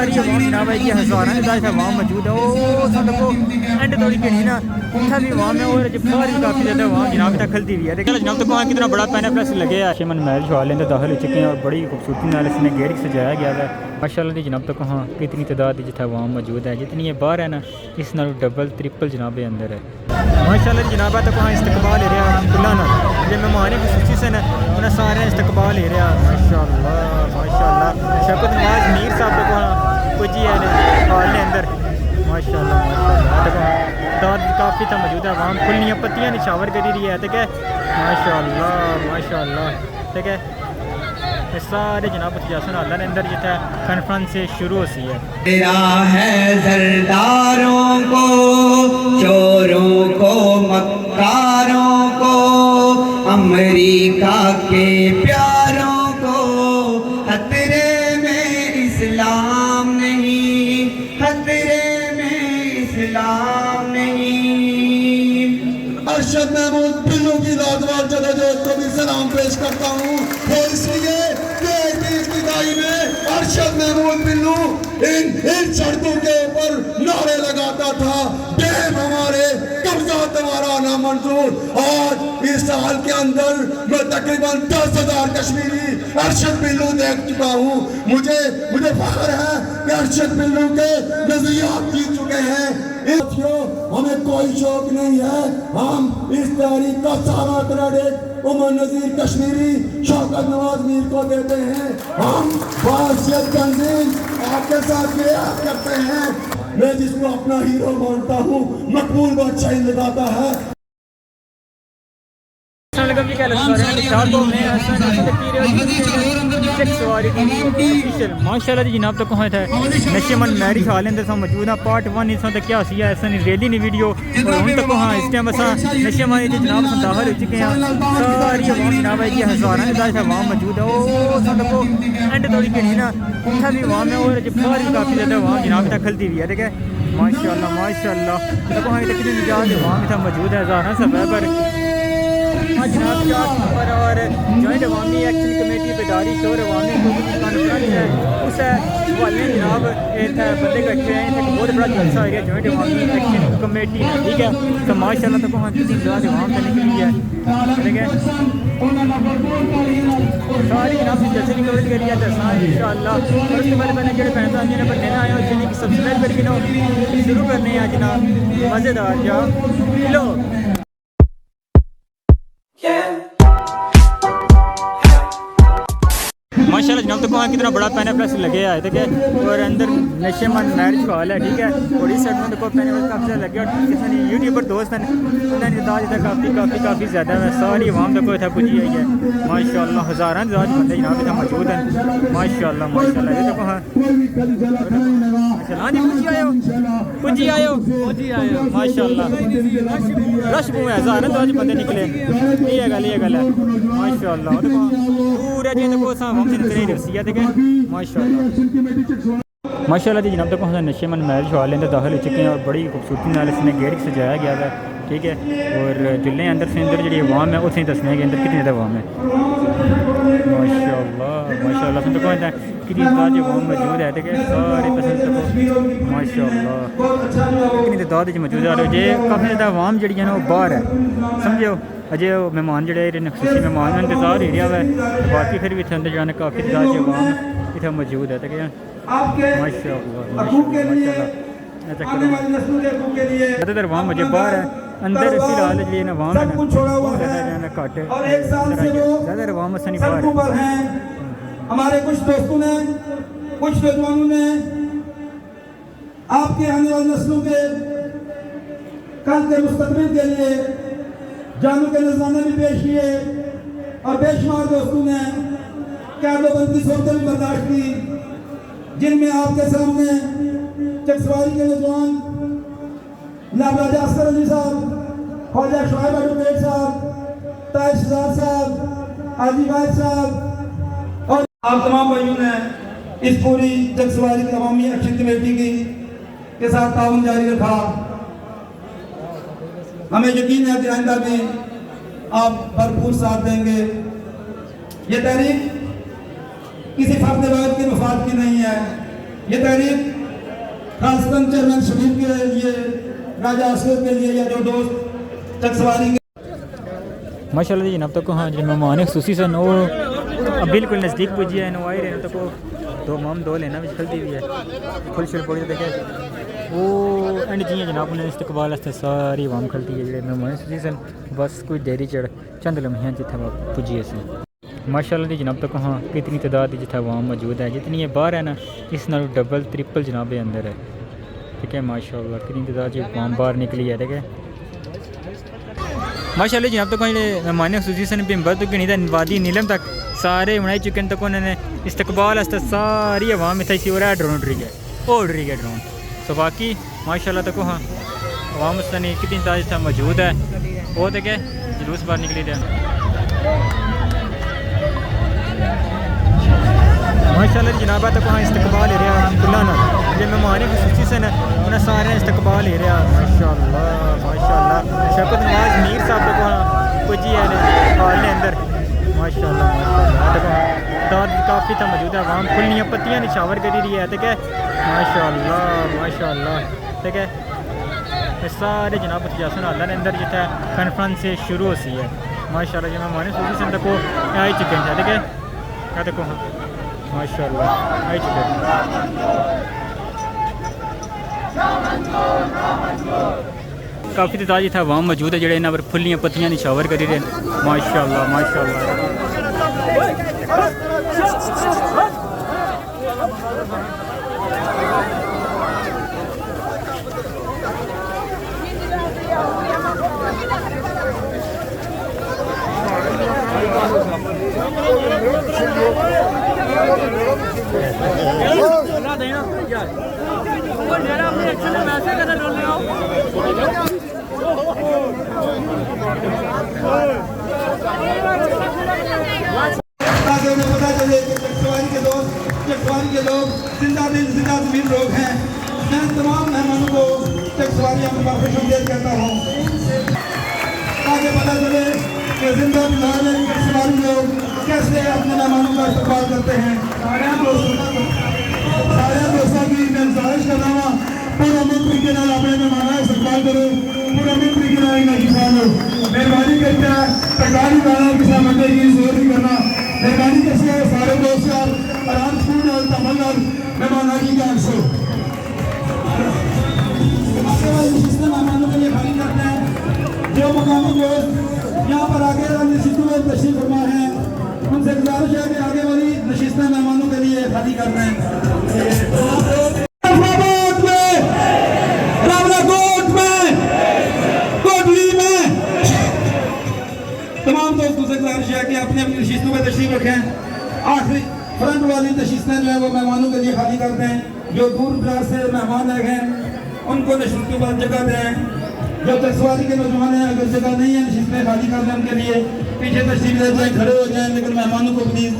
सारी अवाम जनाब है कि हज़ारों की अवाम मौजूद है। वो सबको एंड थोड़ी घड़ी ना इतना भी अवाम है और बाहर भी काफ़ी ज़्यादा अवाम जनाब तक खलती भी है। देखिए जनाब तक वहाँ कितना बड़ा पैन प्लस लगे है। शिमन महल शवाले अंदर दाखिल हो चुके हैं और बड़ी खूबसूरती नाल इसमें गेट सजाया गया है। माशाल्लाह जी जनाब तक वहाँ कितनी तादाद जितना अवाम मौजूद है, जितनी ये बाहर है ना इस नाल डबल ट्रिपल जनाब अंदर है। माशाल्लाह जी जनाब तक वहाँ इस्तकबाल ले रहा है खुला ना जो मेहमान खसूसी से उन्हें सारे इस्तकबाल ले रहा। माशाल्लाह माशाल्लाह शफकत नवाज मीर साहब तक वहाँ पुजी है हॉल ने अंदर। माशाल्लाह माशाल्लाह दाद काफ़ी था मौजूद है। अवाम खुलियाँ पत्तियाँ निशावर करी रही है। ठीक है माशाल्लाह माशाल्लाह। ठीक है सारे जनाब जासन अल्लाह ने अंदर जितना कॉन्फ्रेंस से शुरू होती है। तेरा है जरदारों को, चोरों को, मक्कारों को, अमेरिका के प्यारों को, खतरे में इस्लाम नहीं, खतरे में इस्लाम नहीं। अरशद महमूद बिल्लू की लाजवाब जदोजहद को भी सलाम पेश करता हूँ और इसलिए में अरशद महमूद बिल्लू इन सड़कों के ऊपर नारे लगाता था, बेब हमारे कब्जा तुम्हारा ना मंजूर। आज इस साल के अंदर मैं तकरीबन 10,000 कश्मीरी अरशद बिल्लू देख चुका हूँ। मुझे फख्र है कि अरशद बिल्लू के नजरियात जीत चुके हैं। हमें कोई शौक नहीं है, हम इस तहरीक का सारा क्रेडिट उमर नजीर कश्मीरी शौकत नवाज मीर को देते हैं। हम बासियत तंजीम आपके साथ प्रयास करते हैं। मैं जिसको अपना हीरो मानता हूँ मकबूल बादशाही लगाता है। माशाल्लाह जी जनाब तक पहुँच है नशेमन मैरिज हाल अंदर सब मौजूद है। पार्ट 1 इस तक क्या सी है ऐसा नहीं रेली नहीं वीडियो और हम तक हाँ इस टाइम असा नशेमन जनाब दाखिल हो चुके हैं। सारी अवाम जनाब है कि हज़ारों की अवाम मौजूद है। वो सबको एंड थोड़ी घड़ी ना इतना भी अवाम है और बाहर भी काफ़ी ज़्यादा अवाम जनाब तक खलती भी है। ठीक है माशाल्लाह माशाल्लाह तक वहाँ तक कितनी अवाम इतना मौजूद है। हज़ारों सब पर जनाब पर और जॉइंट अवामी एक्शन कमेटी बेदारी शोर अवामी कॉन्फ्रेंस है उस हवाले जनाब बंदे इकट्ठे हैं। एक बहुत बड़ा जलसा हो गया जॉइंट अवामी एक्शन कमेटी है। ठीक है तो माशाल्लाह तक वहाँ कितनी ज़्यादा अवाम का निकली है। ठीक है सारी जनाब से जैसे की कवरेज करिए दसा इंशाअल्लाह। और उसके बाद मैंने जो पैसा जिन्हें पर नया आया चैनल की सब्सक्राइब करके ना शुरू करने हैं जनाब मज़ेदार जा लो। माशाल्लाह जनाब तक वहाँ कितना बड़ा पैन प्लस लगे है। ठीक है और अंदर नशेमन मैरिज का हॉल है। ठीक है और इस साइड में देखो पैन प्लस काफ़ी ज़्यादा लगे और कितने यूट्यूबर दोस्त हैं उन्होंने काफ़ी ज़्यादा है। सारी अवाम देखो इतना पुजी आई है। माशाल्लाह हज़ारों ज़्यादा बंदे जनाब इतना मौजूद हैं। माशाल्लाह माशाल्लाह ये देखो हाँ हाँ जी पुजी आयो माशाल्लाह रश में हज़ारों ज़्यादा बंदे निकले। ये गल है माशाल्लाह पूरा जी देखो माशाल्लाह जी जनाब तक नशेमन महल शवाले अंदर दाखिल हो चुके हैं और बड़ी खूबसूरती नाल इसमें गेट सजाया गया है। ठीक है और जुल्ले अंदर से अंदर जी अवाम है उसे दसने के अंदर कितनी ज़्यादा अवाम है। माशाल्लाह माशाल्लाह तुम देखो कितनी ताज़ी अवाम मौजूद है। ठीक है सारे पसंद देखो माशाल्लाह कितनी तादाद मौजूद है। जे काफ़ी ज़्यादा अवाम जी है ना वो बाहर है समझो अजय मेहमान जोड़े नखसूसी मेहमान इंतजार ही रहा है। बाकी फिर भी इतने अंदर जाने काफ़ी ताज़ी अवाम इतना मौजूद है। ठीक है ज़्यादातर अवाम मुझे बाहर है अंदर फिलहाल जी अवाम है घट ज़्यादा अवाम नहीं बाहर है। हमारे कुछ दोस्तों ने कुछ नौजवानों ने आपके आने वाली नस्लों के कल के मुस्तकबिल के लिए जानू के नजराने भी पेश किए और बेशुमार दोस्तों ने कैदोबंद की सोचते भी बर्दाश्त की जिनमें आपके सामने चकसवारी के नौजवान लाबराजा अस्कर अली साहब, ख्वाजा शुआइब एडवोकेट साहब, ताज शहजाद साहब, आजी वाहिद साहब और आप तमाम भाइयों ने इस पूरी चकसवारी अवामी एक्शन कमेटी की के साथ ताउन जारी रखा। हमें यकीन है कि आइंदा भी आप भरपूर साथ देंगे। ये तहरीक किसी फर्द वाहिद के मफाद की नहीं है, ये तहरीक खासतन चेयरमैन शरीफ के लिए, राजा असगर के लिए, या जो दोस्त चकसवारी के माशाल्लाह जी जनाब तक हाँ जो मेहमान खसूसी सन वो अब बिल्कुल नज़दीक पुजी है आई रहे तक दो माम दो लेना भी खलती हुई है फुल शुल पड़ी देखे वो एंड जी जनाब उन्हें इस्तकबाल वास्ते सारी आवाम खलती है जो मेहमान खसूसी सन बस कोई देरी चढ़ चंद लम्हे जिथे पुजी अस माशाल्लाह जी जनाब तक हाँ कितनी तादाद जिथे आवाम मौजूद है जितनी ये बाहर है ना इस नालों डबल ट्रिपल जनाब अंदर है ठीक है माशाल्लाह कितनी तादाद जो आवाम बाहर निकली है ठीक है माशाल्लाह जनाब तक मेहमान खसूसी सन भिंबर तो गिनी वादी नीलम तक सारे बनाई चुके हैं तक उन्होंने इस्तकबाल वास्ते सारी आवाम इतना इसी हो रहा है ड्रोन उड़ गया वो उड़ रही है ड्रोन तो बाकी माशाल्लाह तक हाँ आवाम उस कितनी तादाद मौजूद है वो तो क्या जुलूस बाहर निकली रहा माशाल्लाह जनाब तक वहाँ इस्तकबाल ले रहा अलहमदुलिल्लाह ना जो मेहमान खसूसी सन उन्हें सारे इस्तकबाल ले रहा माशाल्लाह माशाल्लाह शौकत नवाज मीर साहब तक वहाँ पुजी है हॉल ने अंदर माशाल्लाह माशाल्लाह दाद काफ़ी था मौजूद है आवाम खुलियाँ पत्तियाँ निशावर करी रही है ठीक है माशाल्लाह माशाल्लाह ठीक है सारे जनाब जासन हाल ने अंदर जितना कॉन्फ्रेंस से शुरू होती है माशाल्लाह जो मेहमान खसूसी सन तक आई चुके हैं ठीक है क्या देखो हाँ माशाल्लाह आई चुके काफ़ी ताज़ी था आवाम मौजूद है जोड़े इन्होंने पर फुलियाँ पत्तियाँ निशावर करी रहे माशाल्लाह माशाल्लाह पता चले कि चकसवारी के लोग जिंदा दिल जिंदा ज़मीन लोग हैं। मैं तमाम मेहमानों को चकसवारी में खुशआमदीद कहता हूँ ताकि पता चले कि जिंदा दिल चकसवारी लोग कैसे अपने मेहमानों का इस्तकबाल करते हैं। सारे दोस्तों की मैं गुजारिश कर रहा हूँ पूरा मुल्क तरीके अपने मेहमानों का इस्तकबाल करो पूरा मुल्क तरीके मेहरबानी करते हैं सरकारी गाना किसी मंडे की जोर नहीं करना मेहरबानी कैसे सारे दोस्त आराम स्कूल और तमल और मेहमाना की का अक्सर मेहमानों के लिए खाली करते हैं जो मकामी दोस्त यहाँ पर आगे नशिस्तों में तशरीफ फरमा हैं उनसे गुजारिश है कि आगे वाली नशिस्तें मेहमानों के लिए खाली करना है। तमाम दोस्तों से गुजारिश है कि अपनी अपनी नशिस्तों में तशरीफ रखें। आखिरी फ्रंट वाली नशिस्तें जो है वो मेहमानों के लिए खाली कर दें। जो दूर दराज से मेहमान आए हैं उनको नशिस्तों पर जगह दें। जो चकसवारी के नौजवान हैं अगर जगह नहीं है नशिस्तें खाली कर दें उनके लिए पीछे तशरीफ ले जाए खड़े हो जाएं लेकिन मेहमानों को प्लीज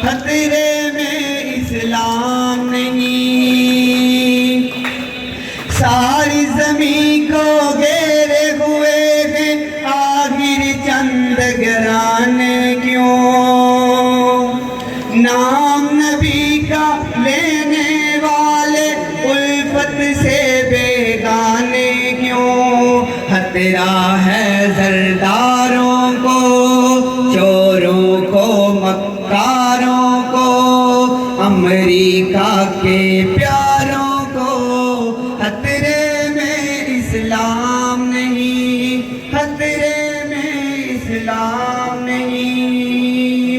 खतरे में इस्लाम नहीं सारी ज़मीन को घेरे हुए हैं आखिर चंद गिराने क्यों नाम नबी का लेने वाले उल्फत से बेगाने क्यों खतरा है जरदारों को चोरों को मक्कारों को अमेरिका के प्यारों को खतरे में इस्लाम नहीं खतरे में इस्लाम नहीं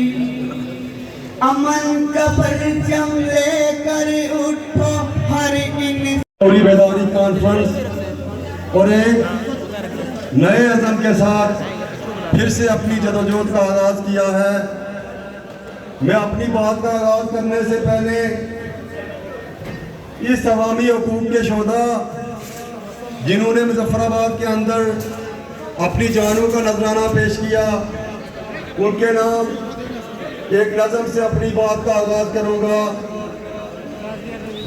अमन का परचम लेकर उठो हर इन बेदारी कॉन्फ्रेंस और एक नए अज़म के साथ फिर से अपनी जदोजहद का आगाज़ किया है। मैं अपनी बात का आगाज़ करने से पहले इस अवामी हकूक़ के शोधा जिन्होंने मुजफ्फराबाद के अंदर अपनी जानों का नजराना पेश किया, उनके नाम एक नज़म से अपनी बात का आगाज़ करूँगा।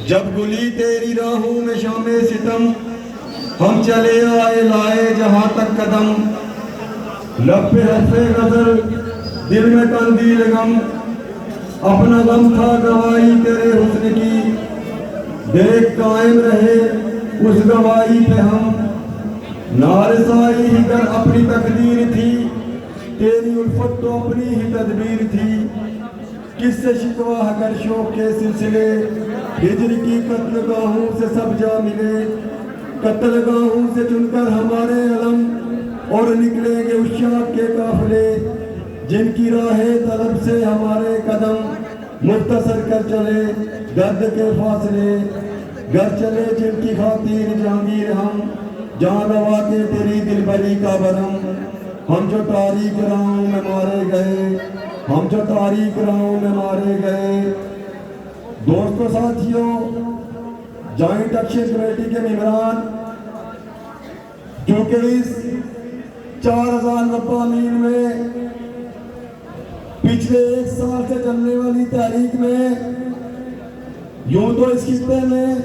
जब गुली तेरी राहों में शामे सितम, हम चले आए लाए जहाँ तक कदम, लब पे हर्फे गजल दिल में कंदील गम, अपना गम था गवाही तेरे हुस्न की, देख कायम रहे उस गवाही पे हम, नारसाई ही कर अपनी तकदीर थी, तेरी उल्फत तो अपनी ही तदबीर थी, किससे शिकवा कर शौक के सिलसिले, हिजर की कत्ल गाहों से सब जा मिले, कत्ल गाहों से चुनकर हमारे अलम, और निकलेंगे उस शाख के काफिले, जिनकी राहें तलब से हमारे कदम, मुख्तसर कर चले दर्द के फासले, घर चले जिनकी खातिर जहांगीर हम, जहाँ रवा के तेरी दिलबरी का बरम, हम जो तारीख राहों में मारे गए, हम जो तारीख राहों में मारे गए। दोस्तों साथियों, जॉइंट एक्शन कमेटी के मेंबरान क्योंकि इस 4000 रब्बा मील में पिछले 1 साल से चलने वाली तारीख में, यूं तो इस खित्ते में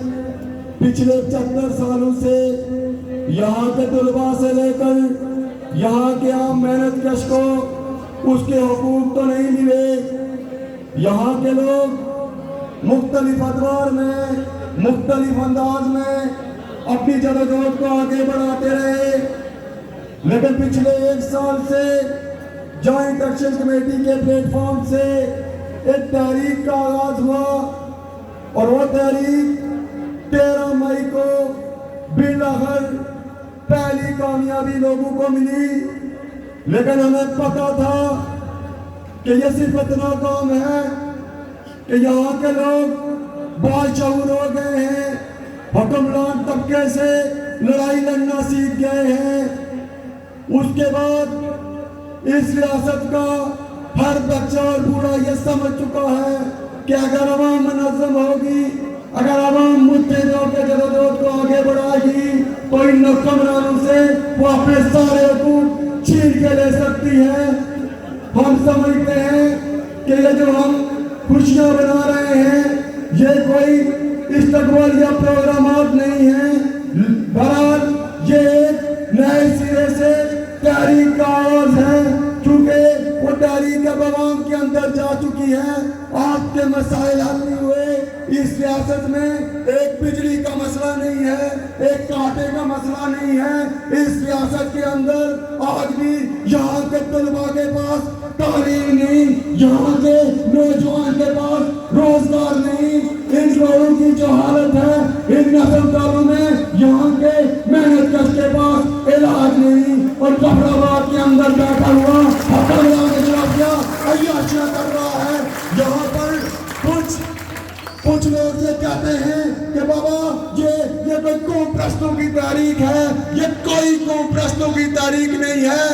पिछले 75 सालों से यहाँ के तलबा से लेकर यहाँ के आम मेहनत कश को उसके हुकूक तो नहीं मिले। यहाँ के लोग मुख्तलिफ अदवार में, मुख्तलिफ अंदाज में अपनी जदोजहद को आगे बढ़ाते रहे, लेकिन पिछले 1 साल से जॉइंट एक्शन कमेटी के प्लेटफॉर्म से एक तहरीक का आगाज हुआ, और वो तहरीक 13 मई को बिलाखिर पहली कामयाबी लोगों को मिली। लेकिन हमें पता था कि ये सिर्फ इतना काम है कि यहाँ के लोग बाशऊर हो गए हैं, हुक्मरान तबके से लड़ाई लड़ना सीख गए हैं। उसके बाद इस रियासत का हर बच्चा और बूढ़ा ये समझ चुका है कि अगर अवाम मुनज़्ज़म होगी, अगर अवाम मुत्तहिद होकर जदोजहद को आगे बढ़ाएगी, तो इन हुक्मरानों से वो अपने सारे हुकूक छीन के ले सकती है। हम समझते हैं कि ये जो हम खुशियां बना रहे हैं, ये कोई इस्तकबालिया प्रोग्रामात नहीं है, बहरहाल ये एक नए सिरे से तहरीक का आगाज है, क्योंकि वो तहरीक अब अवाम के अंदर जा चुकी है। आपके मसाइल हल नहीं हुए। इस रियासत में एक बिजली का मसला नहीं है, एक कांटे का मसला नहीं है। इस रियासत के अंदर आज भी यहाँ के तलबा के पास तालीम नहीं, यहाँ के नौजवान के पास रोजगार नहीं। इन लोगों की जो हालत है, इन नस्लदारों में यहाँ के मेहनत कश के पास इलाज नहीं, और जफराबाद के अंदर बैठा हुआ अय्याशियां कर रहा है। यहाँ पर कुछ लोग ये कहते हैं कि बाबा ये कोई कौम प्रस्तों की तारीख है। ये कोई कौम प्रस्तों की तारीख नहीं है।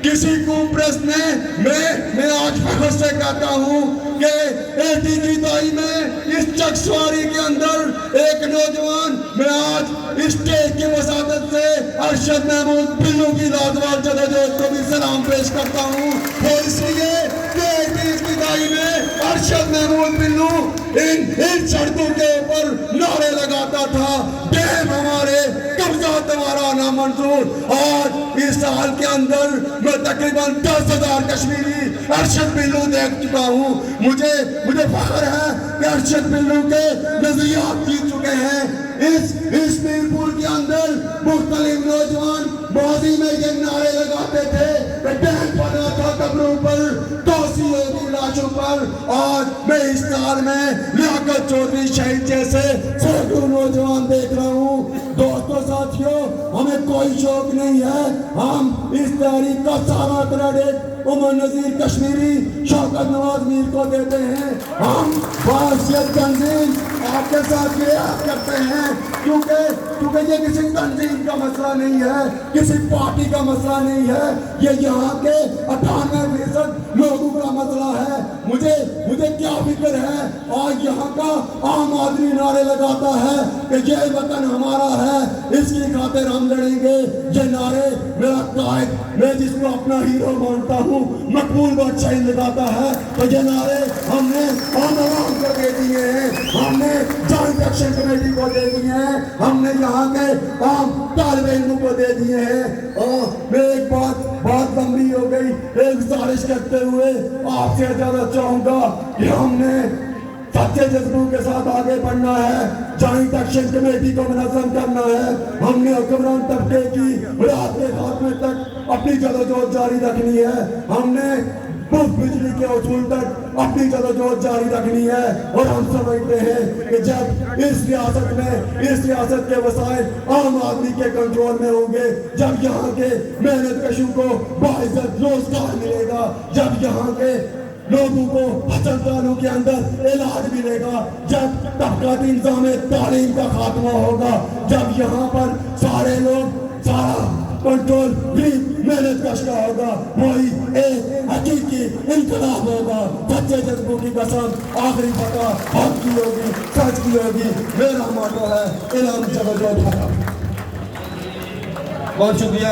किसी कौम प्रस्त ने मैं आज फख्र से कहता हूँ कि एटी की दाई में इस चकसवारी के अंदर एक नौजवान, मैं आज इस स्टेज की वसादत से अरशद महमूद बिल्लू की लाजवाब जदोजहद को भी सलाम पेश करता हूँ। और इसलिए की दाई में अरशद महमूद बिल्लू इन सड़कों के ऊपर नारे लगाता था, डैम हमारे, कब्जा तुम्हारा नामंजूर। आज इस साल के अंदर मैं तकरीबन 10,000 कश्मीरी अरशद बिल्लू देख चुका हूँ। मुझे फख्र है कि अरशद बिल्लू के नजरियात जीत चुके हैं। इस मीरपुर के अंदर मुख्तलिफ नौजवान माजी में ये नारे लगाते थे कि डैम बना था कब्रों पर, तोसी होगी लाशों पर। आज मैं इस साल में लियाकत चौधरी शहीद जैसे सैकड़ों नौजवान देख रहा हूँ। दोस्तों साथियों, हमें कोई शौक नहीं है, हम इस तहरीक का सारा क्रेडिट उमर नजीर कश्मीरी, शौकत नवाज मीर को देते हैं। हम बासियत तंजीम आपके साथ रियायत करते हैं, क्योंकि ये किसी तंजीम का मसला नहीं है, किसी पार्टी का मसला नहीं है, ये यहाँ के 98% लोगों का मसला है। मुझे क्या फिक्र है, आज यहाँ का आम आदमी नारे लगाता है कि ये वतन हमारा है, इसकी खातिर हम लड़ेंगे। ये नारे मेरा कायद, मैं जिसको अपना हीरो मानता हूँ, मकबूल बादशाही लगाता है, तो ये नारे हमने आम को दे दिए हैं, हमने जॉइंट एक्शन कमेटी को दे दिए हैं, हमने यहाँ के आम तालिब इल्म को दे दिए हैं। और मैं एक बात लंबी हो गई, एक गुजारिश करते हुए आपसे ज्यादा चाहूंगा कि हमने सच्चे जज्बों के साथ आगे बढ़ना है, जॉइंट एक्शन कमेटी को मुनज़्ज़म करना है। हमने हुक्मरान तबके की रात के खात्मे तक अपनी जदोजहद जारी रखनी है, हमने मुफ्त बिजली के उसूल तक अपनी जदोजहद जारी रखनी है। और हम समझते हैं कि जब इस रियासत के वसाइल आम आदमी के कंट्रोल में होंगे, जब यहाँ के मेहनत कशों को बाइज्जत रोजगार मिलेगा, जब यहाँ के लोगों को अस्पतालों के अंदर इलाज मिलेगा, जब तबकाती इंतजाम तालीम का खात्मा होगा, जब यहाँ पर सारे लोग सारा कंट्रोल गरीब मेहनत कश का होगा, वही एक हकीकी इनकलाब होगा। सच्चे जज्बों की कसम आखिरी पता हक की होगी, सच की होगी। मेरा मोटो है इल्म जदोजहद। बहुत शुक्रिया।